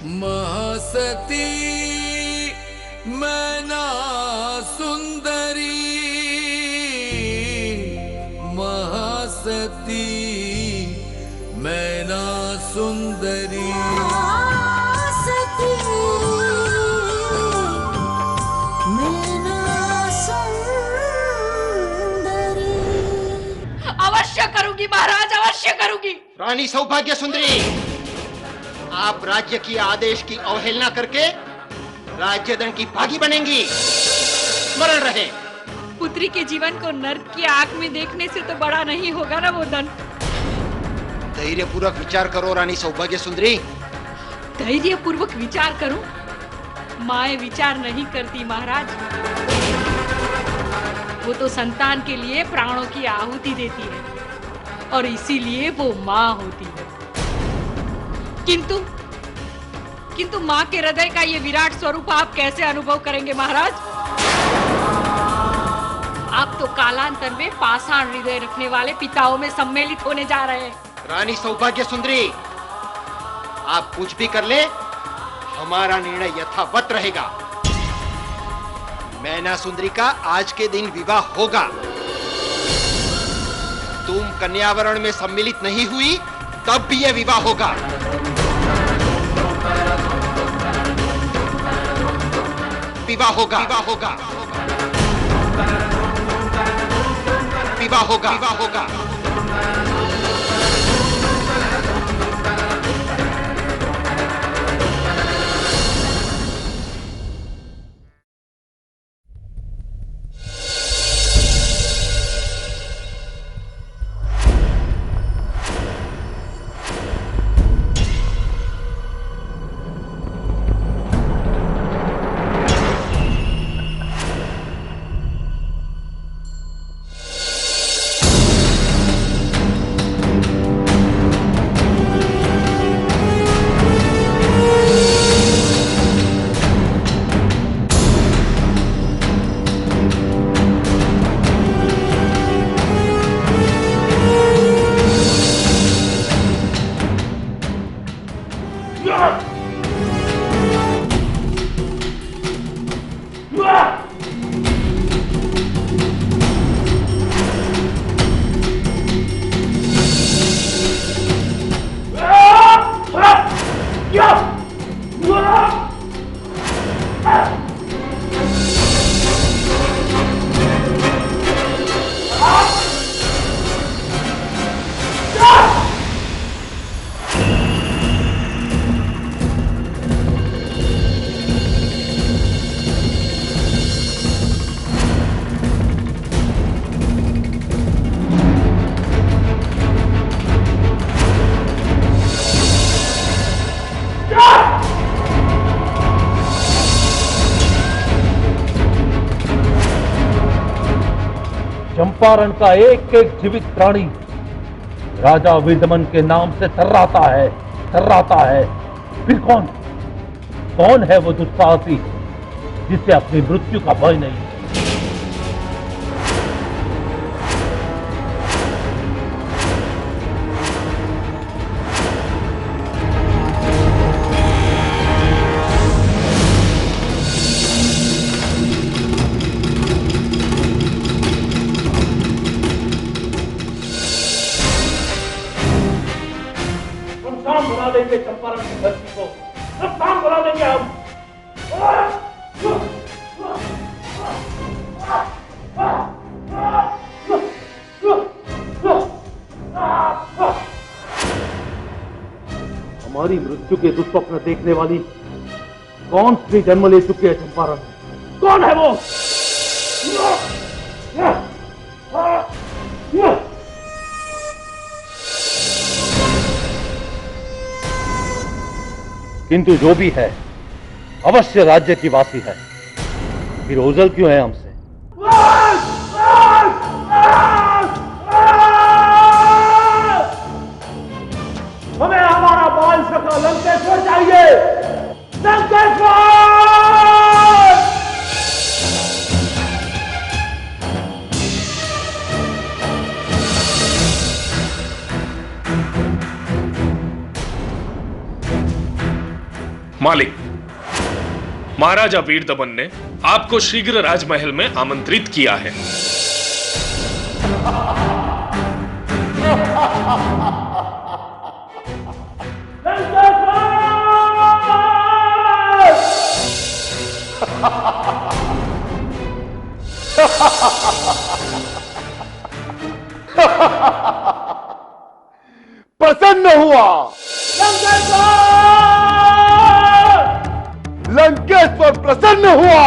महासती मैना सुंदरी, महासती मैना सुंदरी। महासती मैना सुंदरी। अवश्य करूंगी महाराज, अवश्य करूंगी। रानी सौभाग्य सुंदरी, आप राज्य की आदेश की अवहेलना करके राज्य दंड की भागी बनेंगी। स्मरण रहे। पुत्री के जीवन को नर्क की आंख में देखने से तो बड़ा नहीं होगा ना वो दंड। धैर्य पूर्वक विचार करो रानी सौभाग्य सुंदरी। धैर्य पूर्वक विचार करूं? माए विचार नहीं करती महाराज, वो तो संतान के लिए प्राणों की आहुति देती है और इसीलिए वो माँ होती है। किंतु माँ के हृदय का ये विराट स्वरूप आप कैसे अनुभव करेंगे महाराज? आप तो कालांतर में पाषाण हृदय रखने वाले पिताओं में सम्मिलित होने जा रहे हैं। रानी सौभाग्य सुंदरी, आप कुछ भी कर ले, हमारा निर्णय यथावत रहेगा। मैना सुंदरी का आज के दिन विवाह होगा। तुम कन्यावरण में सम्मिलित नहीं हुई तब भी यह विवाह होगा। विवाह होगा, विवाह होगा, विवाह होगा, विवाह होगा। चंपारण का एक एक जीवित प्राणी राजा विदमन के नाम से थर्राता है, थर्राता है। फिर कौन है वो दुस्साहसी जिसे अपनी मृत्यु का भय नहीं? चंपारण की धरती को सब काम बना देंगे हम। हमारी मृत्यु के दुष्स्वप्न देखने वाली कौन स्त्री जन्म ले चुकी है चंपारण में? कौन है वो? किंतु जो भी है अवश्य राज्य की वासी है। फिर ओझल क्यों है हमसे? हमें हमारा बाल सका लंकेश्वर चाहिए। लंकेश्वर! मालिक, महाराजा वीरदमन ने आपको शीघ्र राजमहल में आमंत्रित किया है। प्रसन्न हुआ। लंकेश्वर प्रसन्न हुआ।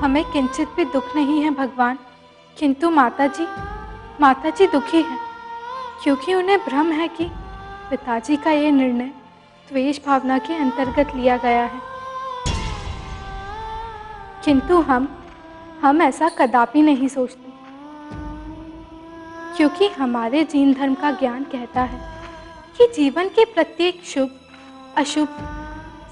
हमें किंचित भी दुख नहीं है भगवान, किंतु माताजी दुखी हैं, क्योंकि उन्हें भ्रम है कि पिताजी का ये निर्णय द्वेष भावना के अंतर्गत लिया गया है। किंतु हम ऐसा कदापि नहीं सोचते, क्योंकि हमारे जीन धर्म का ज्ञान कहता है कि जीवन के प्रत्येक शुभ अशुभ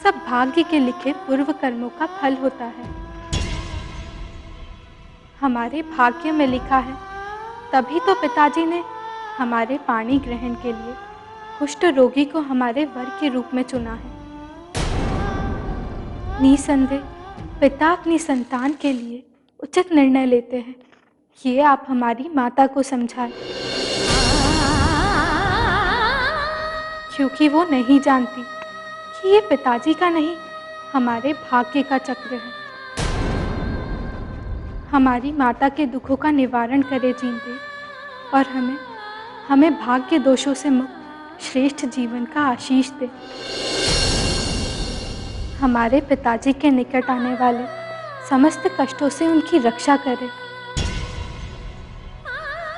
सब भाग्य के लिखे पूर्व कर्मों का फल होता है। हमारे भाग्य में लिखा है, तभी तो पिताजी ने हमारे पाणी ग्रहण के लिए कुष्ठ रोगी को हमारे वर के रूप में चुना है। निसंदेह पिता अपनी संतान के लिए उचित निर्णय लेते हैं, ये आप हमारी माता को समझाएं, क्योंकि वो नहीं जानती कि ये पिताजी का नहीं, हमारे भाग्य का चक्र है। हमारी माता के दुखों का निवारण करे जीनदेव, और हमें भाग्य दोषों से मुक्त श्रेष्ठ जीवन का आशीष दे। हमारे पिताजी के निकट आने वाले समस्त कष्टों से उनकी रक्षा करे,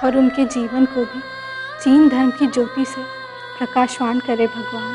और उनके जीवन को भी जीन धर्म की ज्योति से प्रकाशवान करे भगवान।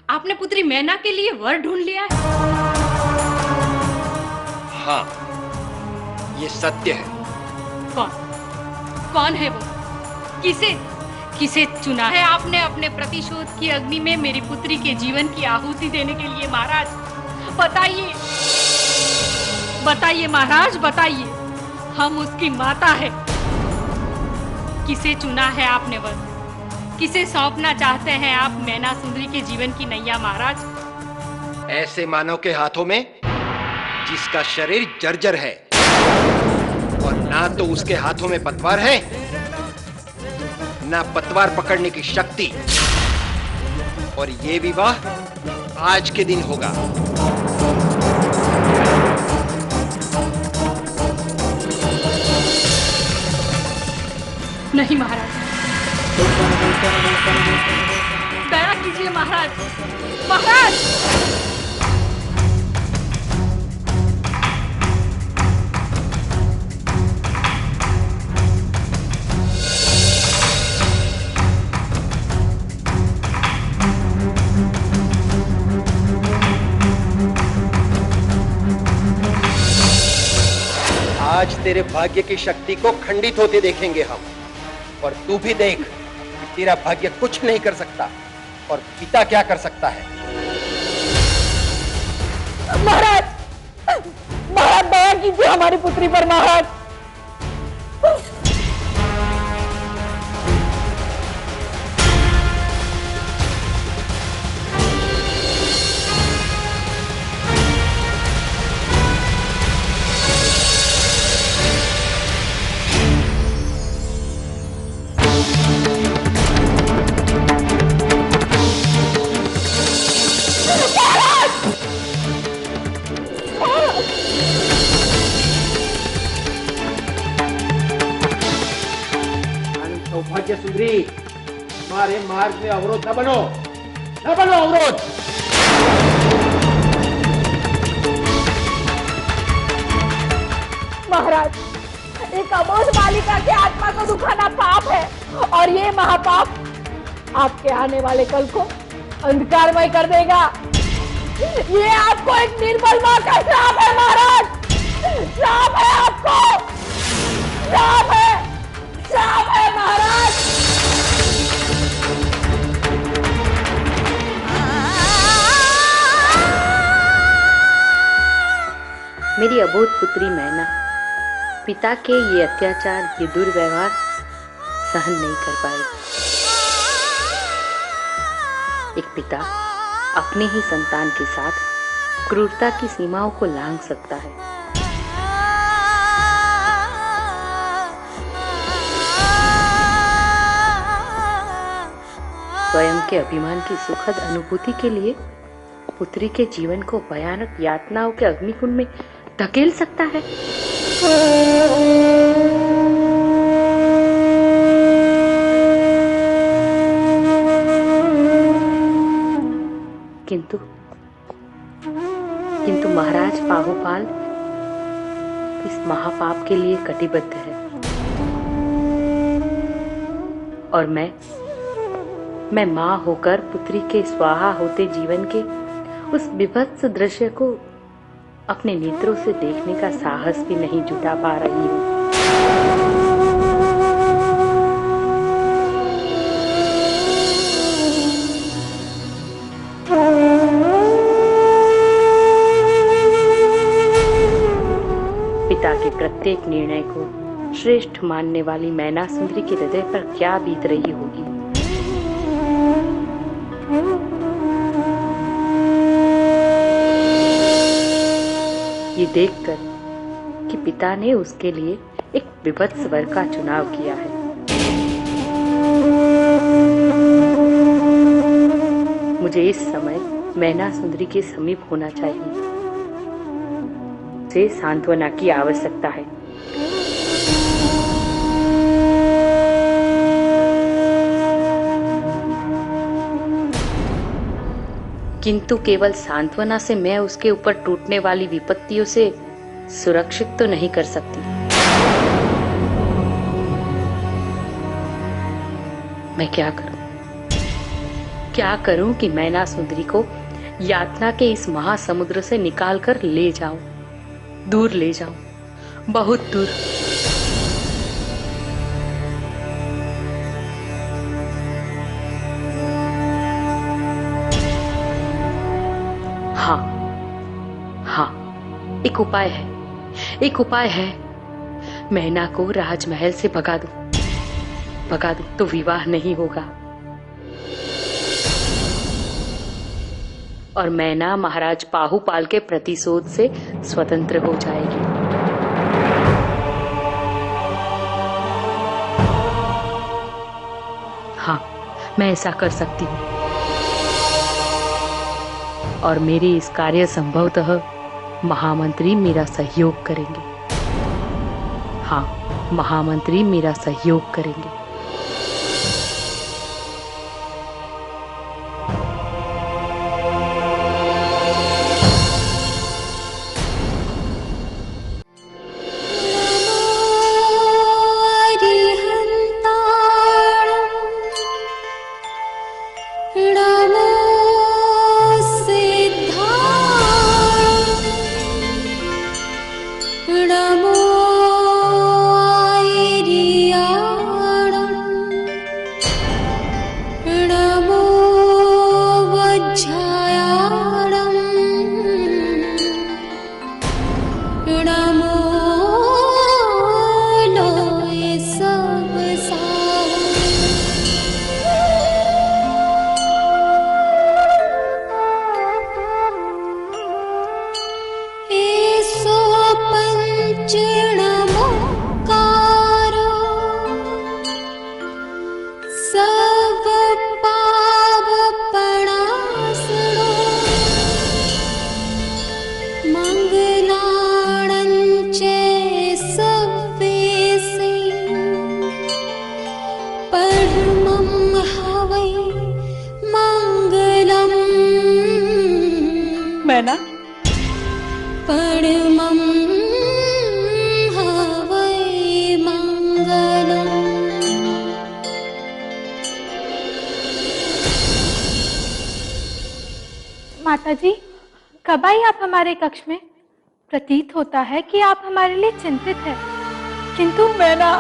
आपने पुत्री मैना के लिए वर ढूंढ लिया है? हाँ, ये सत्य है। कौन है वो? किसे चुना है आपने अपने प्रतिशोध की अग्नि में मेरी पुत्री के जीवन की आहुति देने के लिए? महाराज बताइए महाराज, बताइए। हम उसकी माता है। किसे चुना है आपने वर? किसे सौंपना चाहते हैं आप मैना सुंदरी के जीवन की नैया महाराज? ऐसे मानव के हाथों में जिसका शरीर जर्जर है, और ना तो उसके हाथों में पतवार है, ना पतवार पकड़ने की शक्ति। और ये विवाह आज के दिन होगा। नहीं महाराज, दया कीजिए महाराज। आज तेरे भाग्य की शक्ति को खंडित होते देखेंगे हम। और तू भी देख कि तेरा भाग्य कुछ नहीं कर सकता और पिता क्या कर सकता है। महाराज, महाराज दया कीजिए हमारी पुत्री पर महाराज। सौभाग्य सुंदरी, हमारे मार्ग में अवरोध न बनो, न बनो अवरोध। महाराज, एक अबोध बालिका के आत्मा को दुखाना पाप है और ये महापाप आपके आने वाले कल को अंधकारमय कर देगा। ये आपको एक निर्बल मां का श्राप है महाराज, श्राप है आपको, श्राप है, श्राप है महाराज। मेरी अबोध पुत्री मैना पिता के ये अत्याचार, ये दुर्व्यवहार सहन नहीं कर पाएगी। एक पिता अपने ही संतान के साथ क्रूरता की सीमाओं को लांघ सकता है। स्वयं के अभिमान की सुखद अनुभूति के लिए पुत्री के जीवन को भयानक यातनाओं के अग्निकुंड में धकेल सकता है। किंतु महाराज पाहुपाल इस महापाप के लिए कटिबद्ध है और मैं मां होकर पुत्री के स्वाहा होते जीवन के उस विभत्स दृश्य को अपने नेत्रों से देखने का साहस भी नहीं जुटा पा रही हूँ। पिता के प्रत्येक निर्णय को श्रेष्ठ मानने वाली मैना सुंदरी के हृदय पर क्या बीत रही होगी। ये देखकर कि पिता ने उसके लिए एक विभत्स वर का चुनाव किया है। मुझे इस समय मैना सुंदरी के समीप होना चाहिए। उसे सांत्वना की आवश्यकता है। किंतु केवल सांत्वना से मैं उसके ऊपर टूटने वाली विपत्तियों से सुरक्षित तो नहीं कर सकती। मैं क्या करूं कि मैना सुंदरी को यातना के इस महासमुद्र से निकालकर ले जाऊं, दूर ले जाऊं, बहुत दूर। हाँ, एक उपाय है। मैना को राजमहल से भगा दूं तो विवाह नहीं होगा और मैना महाराज पाहुपाल के प्रतिशोध से स्वतंत्र हो जाएगी। हाँ, मैं ऐसा कर सकती हूँ और मेरे इस कार्य संभवतः महामंत्री मेरा सहयोग करेंगे। हाँ, महामंत्री मेरा सहयोग करेंगे। नमो चिणमुकारो सब पाप पणासणो मंगलाणंचे सवेसे परमं हवै मंगलम। मैना परमं हवै मंगलम। माताजी, कब आई आप हमारे कक्ष में? प्रतीत होता है कि आप हमारे लिए चिंतित हैं, किंतु मैना